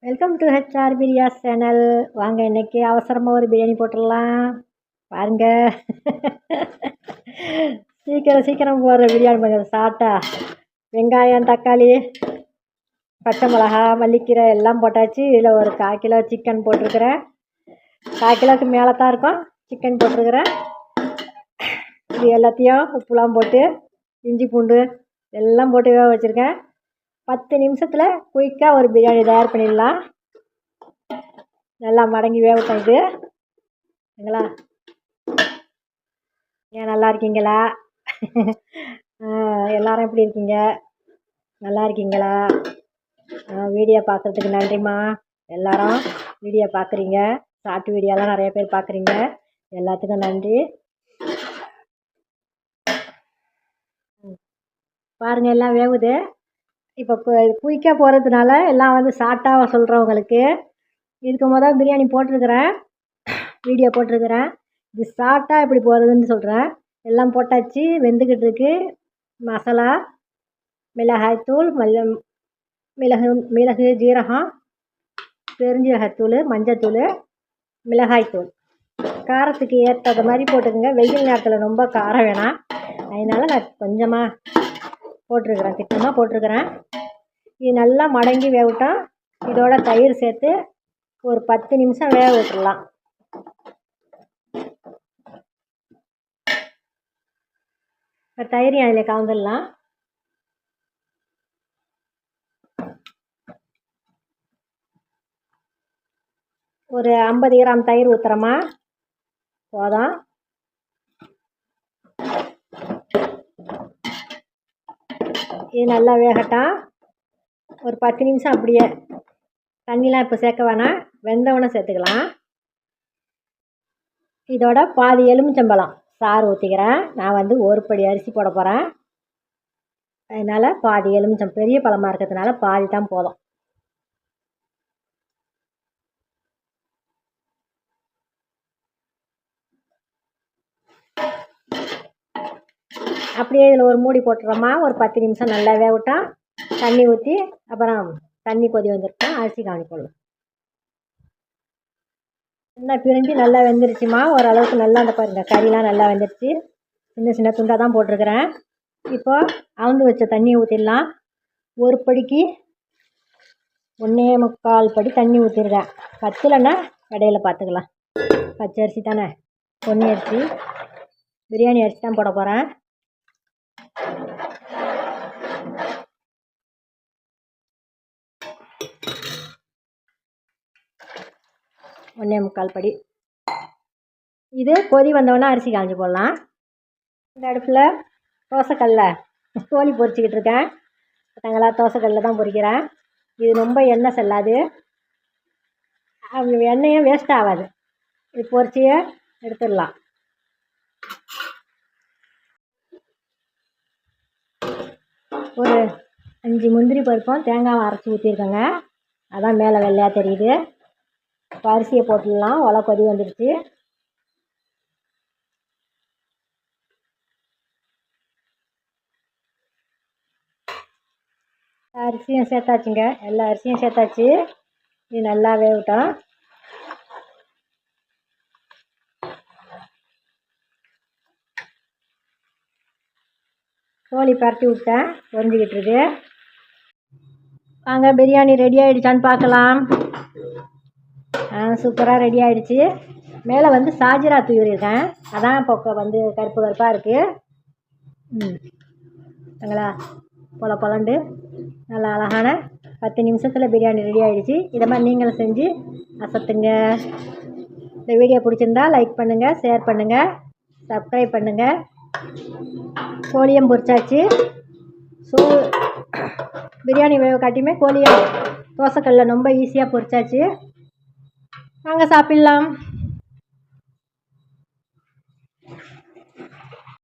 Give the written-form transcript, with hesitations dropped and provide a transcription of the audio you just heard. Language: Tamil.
Welcome to HR Priya's channel. வாங்க இன்றைக்கி அவசரமாக ஒரு பிரியாணி போட்டுடலாம். பாருங்க, சீக்கிரம் போடுற பிரியாணி பண்ணுறது. சாப்பிட்டா வெங்காயம், தக்காளி, பச்சை மிளகா, மல்லிக்கீரை எல்லாம் போட்டாச்சு. இதில் ஒரு 1/4 கிலோ சிக்கன் போட்டிருக்கிறேன். 1/4 கிலோவுக்கு மேலே தான் இருக்கும் சிக்கன் போட்டிருக்கிறேன். இது எல்லாத்தையும் உப்புலாம் போட்டு இஞ்சி பூண்டு எல்லாம் போட்டு வேக வச்சுருக்கேன். 10 நிமிஷத்தில் குயிக்காக ஒரு பிரியாணி தயார் பண்ணிடலாம். நல்லா மடங்கி வேகட்டும் இது. சரிங்களா? ஏன் நல்லா இருக்கீங்களா? எல்லாரும் எப்படி இருக்கீங்க? நல்லா இருக்கீங்களா? வீடியோ பார்க்குறதுக்கு நன்றிம்மா. எல்லாரும் வீடியோ பார்க்குறீங்க, ஷார்ட் வீடியோலாம் நிறைய பேர் பார்க்குறீங்க. எல்லாத்துக்கும் நன்றி. பாருங்கள், எல்லாம் வேகுது. இப்போ குயிக்காக போகிறதுனால எல்லாம் வந்து ஷார்ட்டாக சொல்கிறவங்களுக்கு இதுக்கு பிரியாணி போட்டிருக்கிறேன், வீடியோ போட்டிருக்கிறேன். இது ஷார்ட்டாக எப்படி போகிறதுன்னு சொல்கிறேன். எல்லாம் போட்டாச்சு, வெந்துக்கிட்டு இருக்கு. மசாலா, மிளகாய்த்தூள், மிளகு, ஜீரகம், பெருஞ்சீரகத்தூள், மஞ்சத்தூள், மிளகாய்த்தூள் காரத்துக்கு ஏற்றது மாதிரி போட்டுக்கோங்க. வெயில் நேரத்தில் ரொம்ப காரம் வேணாம், அதனால் நான் கொஞ்சமாக போட்டிருக்கிறேன், திட்டமாக போட்டிருக்கிறேன். இது நல்லா மடங்கி வேகட்டும். இதோட தயிர் சேர்த்து ஒரு 10 நிமிஷம் வேக விட்டுடலாம். தயிரையும் அதில் கலந்துடலாம். ஒரு 50 கிராம் தயிர் ஊற்றுறோமா போதும். இது நல்லா வேகட்டும். ஒரு 10 நிமிஷம் அப்படியே, தண்ணிலாம் இப்போ சேர்க்க வேணாம், வெந்தவனை சேர்த்துக்கலாம். இதோட பாதி எலுமிச்சம்பழம் சாறு ஊற்றிக்கிறேன். நான் வந்து ஒரு படி அரிசி போட போகிறேன், அதனால் பாதி எலுமிச்சம், பெரிய பழமாக இருக்கிறதுனால பாதி தான் போதும். அப்படியே இதில் ஒரு மூடி போட்டுறோமா. ஒரு 10 நிமிஷம் நல்லா வேகட்டும். தண்ணி ஊற்றி அப்புறம் தண்ணி கொதி வந்துருக்கோம், அரிசி காணிக்கொள்ளும். என்ன பிரிஞ்சு நல்லா வெந்துருச்சுமா. ஓரளவுக்கு நல்லா அந்த பாருங்க, கறிலாம் நல்லா வெந்துருச்சு. சின்ன துண்டாக தான் போட்டிருக்கிறேன். இப்போ அவுந்து வச்ச தண்ணியை ஊற்றிடலாம். ஒரு படிக்கு 1.25 படி தண்ணி ஊற்றிருக்கேன். பத்தலைன்னா கடையில் பார்த்துக்கலாம். பச்சை அரிசி தானே, பொன்னி அரிசி, பிரியாணி அரிசி தான் போட போகிறேன். ஒன்றே முக்கால் படி. இது கொதி வந்தோடனே அரிசி காஞ்சி போடலாம். இந்த அடுப்பில் தோசைக்கல்ல கோழி பொரிச்சிக்கிட்டு இருக்கேன். பார்த்தீங்களா, தோசைக்கல்லில் தான் பொரிக்கிறேன். இது ரொம்ப எண்ணெய் செல்லாது, எண்ணெயும் வேஸ்ட் ஆகாது. இது பொரிச்சியே எடுத்துடலாம். ஒரு 5 முந்திரி பருப்பும் தேங்காவை அரைச்சி ஊற்றிருக்கேங்க, அதான் மேலே வெள்ளையாக தெரியுது. இப்போ அரிசியை போட்டுடலாம். ஒலை கொதி வந்துடுச்சு. அரிசியும் சேர்த்தாச்சுங்க, எல்லா அரிசியும் சேர்த்தாச்சு. இது நல்லா வேகட்டும். கோழி பரட்டி விட்டேன், பொரிஞ்சிக்கிட்டு இருக்கு. வாங்க பிரியாணி ரெடி ஆகிடுச்சான்னு பார்க்கலாம். சூப்பராக ரெடி ஆகிடுச்சு. மேலே வந்து சாஜிரா தூவிருக்கேன், அதான் இப்போ வந்து கருப்பு கருப்பாக இருக்குது. சரிங்களா, பொலண்டு நல்லா அழகான 10 நிமிஷத்தில் பிரியாணி ரெடி ஆகிடுச்சு. இதை மாதிரி நீங்களும் செஞ்சு அசத்துங்க. இந்த வீடியோ பிடிச்சிருந்தா லைக் பண்ணுங்கள், ஷேர் பண்ணுங்கள், சப்ஸ்கிரைப் பண்ணுங்கள். கோழியும் பொரிச்சாச்சு. பிரியாணி வேக காட்டியுமே கோழியும் தோசைக்கல்ல ரொம்ப ஈஸியாக பொரிச்சாச்சு. வாங்க சாப்பிட்லாம்.